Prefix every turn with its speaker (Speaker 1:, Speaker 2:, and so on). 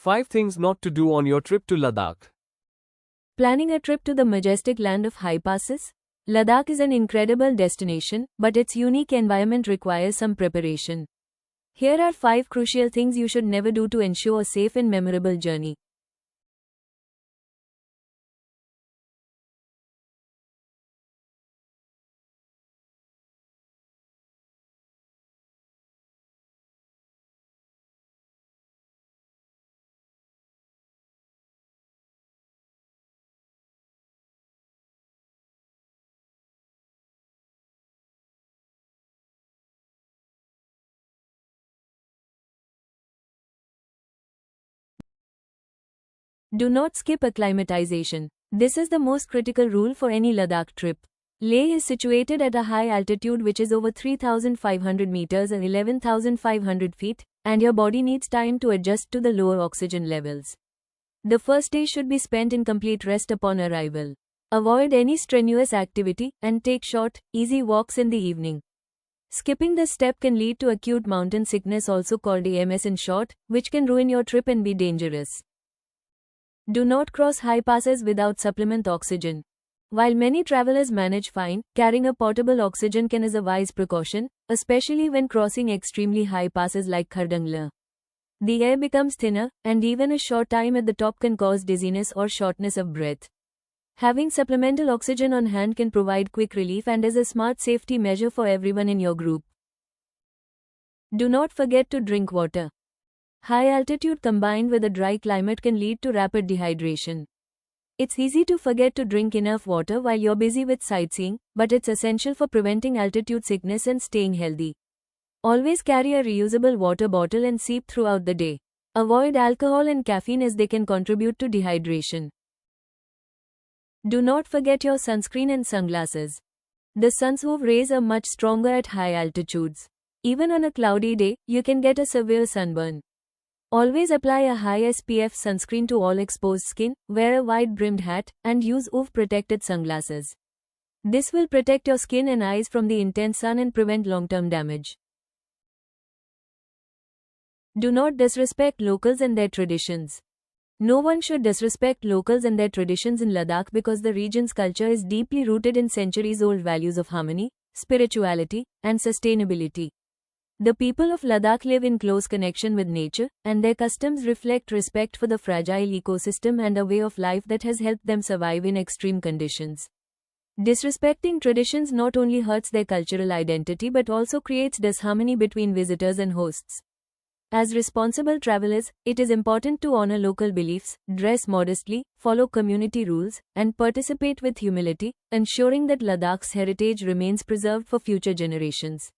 Speaker 1: 5 things not to do on your trip to Ladakh.
Speaker 2: Planning a trip to the majestic land of high passes? Ladakh is an incredible destination, but its unique environment requires some preparation. Here are 5 crucial things you should never do to ensure a safe and memorable journey. Do not skip acclimatization. This is the most critical rule for any Ladakh trip. Leh is situated at a high altitude which is over 3,500 meters and 11,500 feet, and your body needs time to adjust to the lower oxygen levels. The first day should be spent in complete rest upon arrival. Avoid any strenuous activity and take short, easy walks in the evening. Skipping this step can lead to acute mountain sickness, also called AMS in short, which can ruin your trip and be dangerous. Do not cross high passes without supplement oxygen. While many travelers manage fine, carrying a portable oxygen can is a wise precaution, especially when crossing extremely high passes like Khardangla. The air becomes thinner, and even a short time at the top can cause dizziness or shortness of breath. Having supplemental oxygen on hand can provide quick relief and is a smart safety measure for everyone in your group. Do not forget to drink water. High altitude combined with a dry climate can lead to rapid dehydration. It's easy to forget to drink enough water while you're busy with sightseeing, but it's essential for preventing altitude sickness and staying healthy. Always carry a reusable water bottle and sip throughout the day. Avoid alcohol and caffeine as they can contribute to dehydration. Do not forget your sunscreen and sunglasses. The sun's UV rays are much stronger at high altitudes. Even on a cloudy day, you can get a severe sunburn. Always apply a high SPF sunscreen to all exposed skin, wear a wide-brimmed hat, and use UV-protected sunglasses. This will protect your skin and eyes from the intense sun and prevent long-term damage. Do not disrespect locals and their traditions. No one should disrespect locals and their traditions in Ladakh because the region's culture is deeply rooted in centuries-old values of harmony, spirituality, and sustainability. The people of Ladakh live in close connection with nature, and their customs reflect respect for the fragile ecosystem and a way of life that has helped them survive in extreme conditions. Disrespecting traditions not only hurts their cultural identity but also creates disharmony between visitors and hosts. As responsible travelers, it is important to honor local beliefs, dress modestly, follow community rules, and participate with humility, ensuring that Ladakh's heritage remains preserved for future generations.